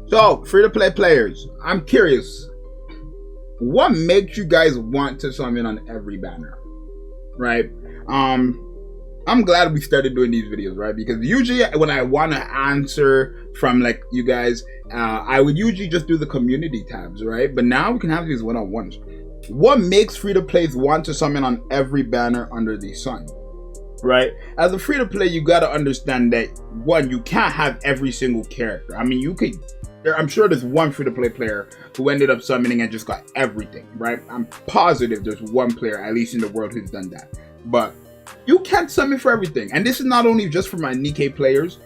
So, free-to-play players, I'm curious, what makes you guys want to summon on every banner, right? I'm glad we started doing these videos, right? Because usually when I want to answer from like you guys, I would usually just do the community tabs, right? But now we can have these one-on-ones. What makes free-to-plays want to summon on every banner under the sun? Right? As a free-to-play, you got to understand that, one, you can't have every single character. I mean, you could, I'm sure there's one free-to-play player who ended up summoning and just got everything, right? I'm positive there's one player, at least in the world, who's done that. But you can't summon for everything. And this is not only just for my Nikke players.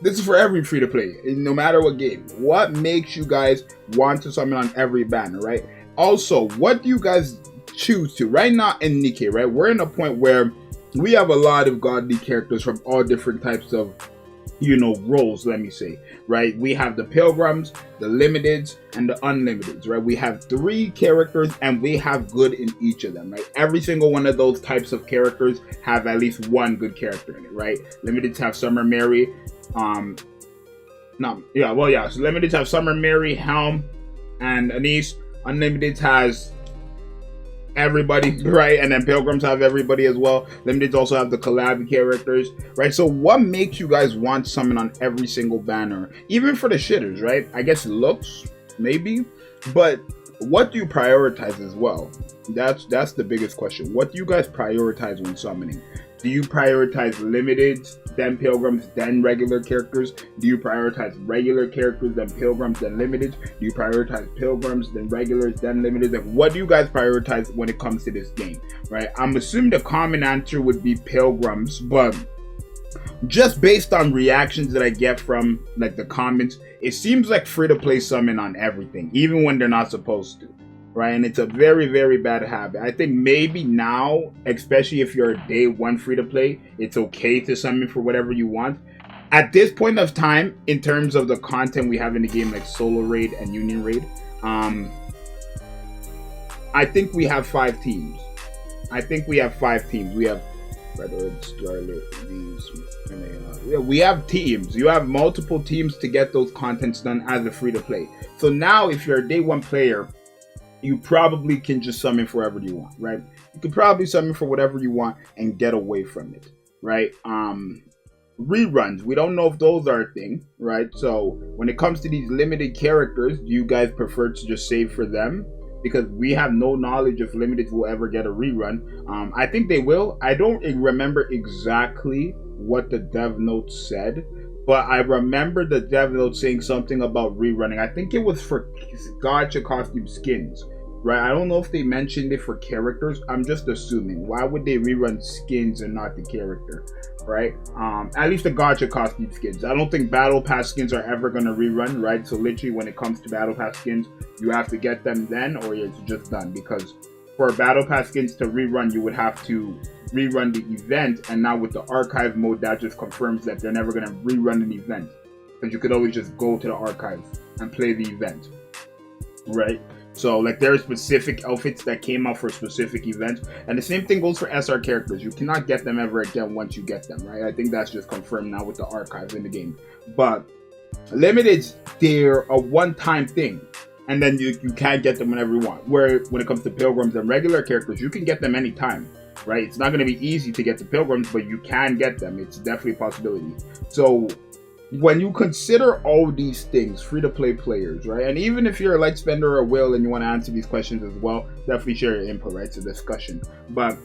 This is for every free-to-play, no matter what game. What makes you guys want to summon on every banner, right? Also, what do you guys choose to? Right now in Nikke, right, we're in a point where we have a lot of godly characters from all different types of, you know, roles, let me say, right? We have the pilgrims, the limiteds, and the unlimiteds, right? We have 3 characters and we have good in each of them, right? Every single one of those types of characters have at least one good character in it, right? Limiteds have Summer Mary, so limiteds have Summer Mary, Helm, and Anise. Unlimiteds has everybody, right? And then pilgrims have everybody as well. Limiteds also have the collab characters, right? So what makes you guys want summon on every single banner, even for the shitters, right? I guess looks, maybe, but what do you prioritize as well? That's the biggest question. What do you guys prioritize when summoning? Do you prioritize limiteds, then pilgrims, then regular characters? Do you prioritize regular characters, then pilgrims, then limiteds? Do you prioritize pilgrims, then regulars, then limiteds? Like, what do you guys prioritize when it comes to this game, right? I'm assuming the common answer would be pilgrims, but just based on reactions that I get from like the comments, it seems like free-to-play summon on everything, even when they're not supposed to. Right, and it's a very, very bad habit. I think maybe now, especially if you're a day one free to play, it's okay to summon for whatever you want. At this point of time, in terms of the content we have in the game, like solo raid and union raid, I think we have 5 teams. We have Red, Scarlet, we have teams. You have multiple teams to get those contents done as a free to play. So now, if you're a day one player, you probably can just summon for whatever you want, right? You could probably summon for whatever you want and get away from it, right? Reruns, we don't know if those are a thing, right? So when it comes to these limited characters, do you guys prefer to just save for them? Because we have no knowledge if limiteds will ever get a rerun. I think they will. I don't remember exactly what the dev notes said, but I remember the dev note saying something about rerunning. I think it was for gacha costume skins, right? I don't know if they mentioned it for characters. I'm just assuming. Why would they rerun skins and not the character, right? At least the gacha costume skins. I don't think battle pass skins are ever going to rerun, right? So literally when it comes to battle pass skins, you have to get them then or it's just done. Because for battle pass skins to rerun, you would have to rerun the event, and now with the archive mode, that just confirms that they're never going to rerun an event, because you could always just go to the archive and play the event, right? So like there are specific outfits that came out for specific events, and the same thing goes for SR characters. You cannot get them ever again once you get them, right? I think that's just confirmed now with the archives in the game. But limiteds, they're a one-time thing, and then you can't get them whenever you want. Where when it comes to pilgrims and regular characters, you can get them anytime, right? It's not going to be easy to get the pilgrims, but you can get them. It's definitely a possibility. So when you consider all these things, free-to-play players, right? And even if you're a light spender or will and you want to answer these questions as well, definitely share your input, right? It's a discussion. But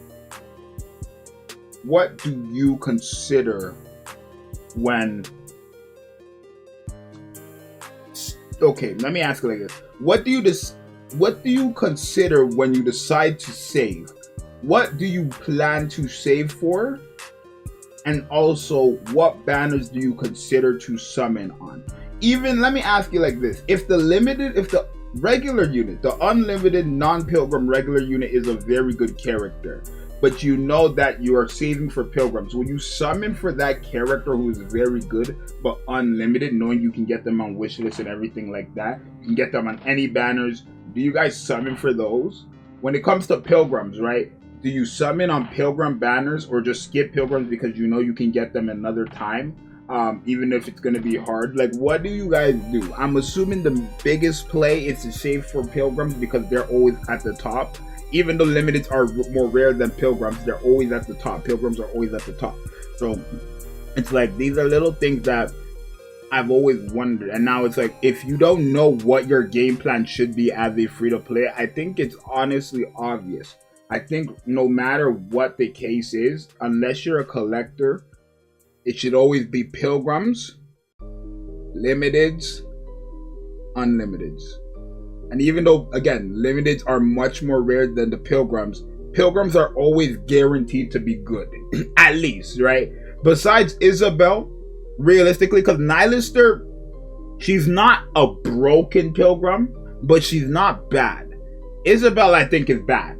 what do you consider when... Okay, let me ask it like this. What do you consider when you decide to save? What do you plan to save for? And also, what banners do you consider to summon on? Even, let me ask you like this. If the regular unit, the unlimited non-pilgrim regular unit is a very good character, but you know that you are saving for pilgrims, will you summon for that character who is very good but unlimited, knowing you can get them on wishlist and everything like that? You can get them on any banners. Do you guys summon for those? When it comes to pilgrims, right? Do you summon on pilgrim banners or just skip pilgrims because you know you can get them another time? even if it's gonna be hard. Like, what do you guys do? I'm assuming the biggest play is to save for pilgrims because they're always at the top. Even though limiteds are more rare than pilgrims, they're always at the top. Pilgrims are always at the top. So it's like, these are little things that I've always wondered. And now it's like, if you don't know what your game plan should be as a free-to-play, I think it's honestly obvious. I think no matter what the case is, unless you're a collector, it should always be pilgrims, limiteds, unlimiteds. And even though, again, limiteds are much more rare than the pilgrims are always guaranteed to be good. At least, right? Besides Isabel, realistically, because Nylister, she's not a broken pilgrim, but she's not bad. Isabel, I think, is bad.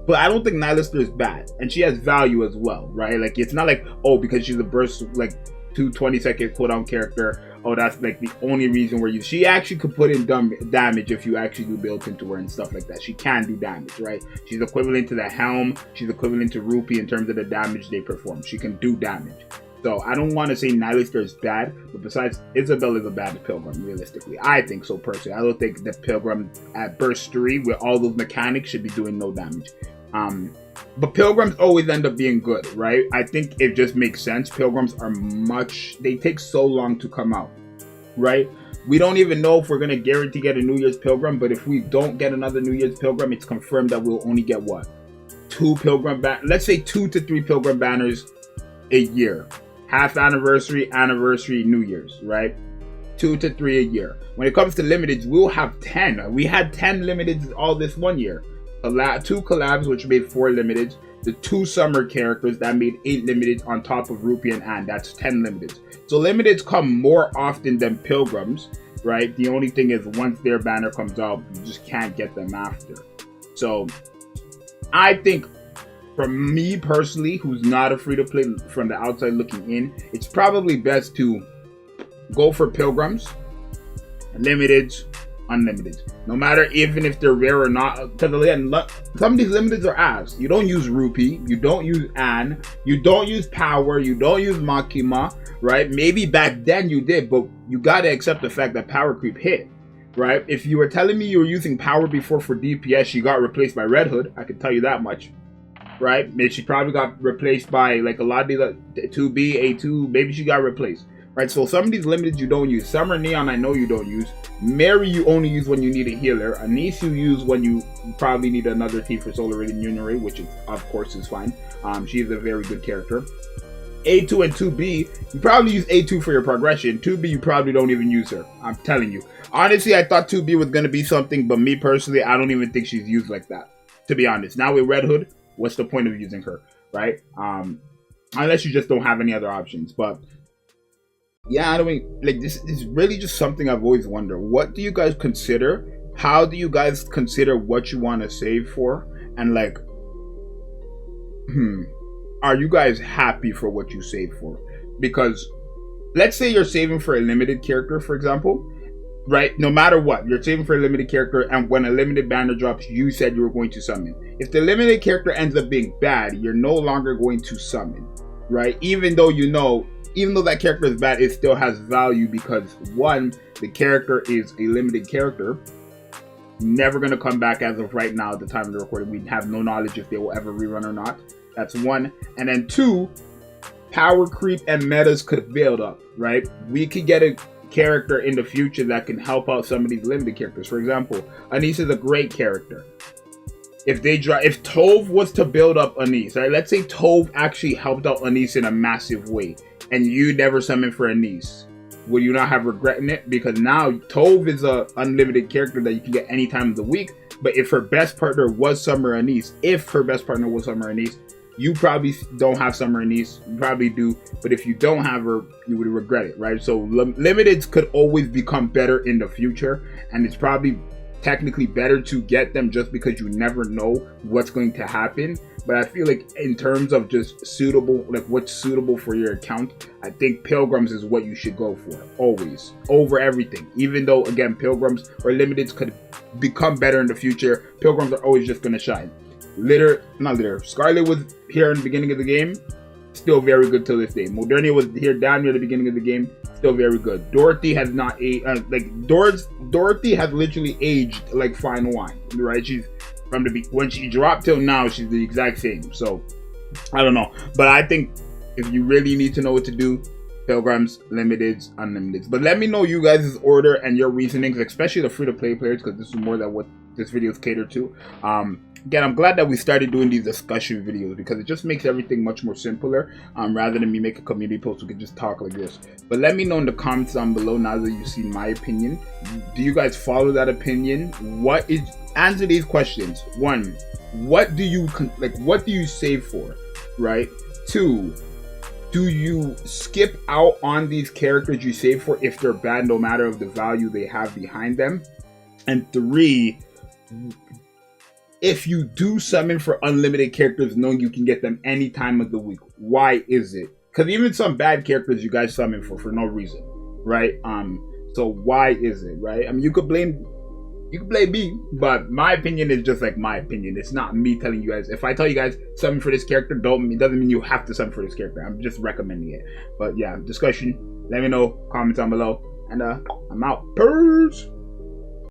But I don't think Nylister is bad. And she has value as well, right? Like, it's not like, oh, because she's a burst, like, 220-second cooldown character, oh, that's like the only reason where you... She actually could put in damage if you actually do build into her and stuff like that. She can do damage, right? She's equivalent to the Helm. She's equivalent to Rupee in terms of the damage they perform. She can do damage. So I don't want to say Nylister is bad, but besides, Isabel is a bad pilgrim, realistically. I think so, personally. I don't think the pilgrim at burst 3 with all those mechanics should be doing no damage. But pilgrims always end up being good, right? I think it just makes sense. Pilgrims are they take so long to come out, right? We don't even know if we're going to guarantee get a New Year's pilgrim, but if we don't get another New Year's pilgrim, it's confirmed that we'll only get what? 2 pilgrim let's say 2 to 3 pilgrim banners a year. Half anniversary, New Year's, right? 2 to 3 a year. When it comes to limiteds, we'll have 10. We had 10 limiteds all this one year. 2 collabs, which made 4 limiteds. The 2 summer characters that made 8 limiteds on top of Rupee and Anne. That's 10 limiteds. So limiteds come more often than pilgrims, right? The only thing is, once their banner comes out, you just can't get them after. So I think, for me personally, who's not a free-to-play from the outside looking in, it's probably best to go for pilgrims, limiteds, unlimited. No matter even if they're rare or not. Because again, some of these limiteds are ass. You don't use Rupee, you don't use Anne, you don't use Power, you don't use Makima, right? Maybe back then you did, but you gotta accept the fact that Power creep hit, right? If you were telling me you were using Power before for DPS, she got replaced by Red Hood. I can tell you that much. Right? Maybe she probably got replaced by like a lot of these 2B, A2, maybe she got replaced. Right? So some of these limiteds you don't use. Summer Neon, I know you don't use. Mary you only use when you need a healer. Anise you use when you probably need another T for Solar Radiant Unary, which is, of course is fine. She is a very good character. A2 and 2B, you probably use A2 for your progression. 2B, you probably don't even use her. I'm telling you. Honestly, I thought 2B was going to be something, but me personally, I don't even think she's used like that. To be honest. Now with Red Hood, what's the point of using her, right? Unless you just don't have any other options. But yeah, I mean, like, this is really just something I've always wondered. What do you guys consider? How do you guys consider what you want to save for? And like, are you guys happy for what you save for? Because let's say you're saving for a limited character, for example, right? No matter what, you're saving for a limited character, and when a limited banner drops, you said you were going to summon. If the limited character ends up being bad, you're no longer going to summon, right? Even though that character is bad, it still has value because, one, the character is a limited character, never going to come back as of right now at the time of the recording. We have no knowledge if they will ever rerun or not. That's one. And then two, power creep and metas could build up, right? We could get a character in the future that can help out some of these limited characters. For example, Anise is a great character. If Tove was to build up Anise, right? Let's say Tove actually helped out Anise in a massive way, and you never summoned for Anise. Would you not have regret in it? Because now Tove is a unlimited character that you can get any time of the week. But if her best partner was Summer Anise, you probably don't have Summer Anise. You probably do. But if you don't have her, you would regret it, right? So limiteds could always become better in the future. And it's probably technically better to get them just because you never know what's going to happen. But I feel like in terms of just suitable, like what's suitable for your account, I think Pilgrims is what you should go for, always, over everything. Even though, again, Pilgrims or limiteds could become better in the future, Pilgrims are always just going to shine. Scarlet was here in the beginning of the game. still very good to this day. Modernia was here down near the beginning of the game, still very good. Dorothy has not aged, Dorothy has literally aged like fine wine, right? She's from when she dropped till now, she's the exact same. So I don't know, but I think if you really need to know what to do, Pilgrims, Limiteds, Unlimiteds. But let me know you guys' order and your reasonings, especially the free-to-play players, because this is more than what this video is catered to. Again, I'm glad that we started doing these discussion videos because it just makes everything much more simpler, rather than me make a community post. We can just talk like this. But let me know in the comments down below now that you've seen my opinion. Do you guys follow that opinion? Answer these questions. 1, what do you what do you save for, right? 2, do you skip out on these characters you save for if they're bad, no matter of the value they have behind them? And 3, if you do summon for unlimited characters knowing you can get them any time of the week, why is it? Because even some bad characters you guys summon for no reason, right? So why is it, right? I mean, you could blame me, but my opinion is just like my opinion. It's not me telling you guys. If I tell you guys summon for this character, it doesn't mean you have to summon for this character. I'm just recommending it. But yeah, discussion. Let me know, comments down below, and I'm out. Peace.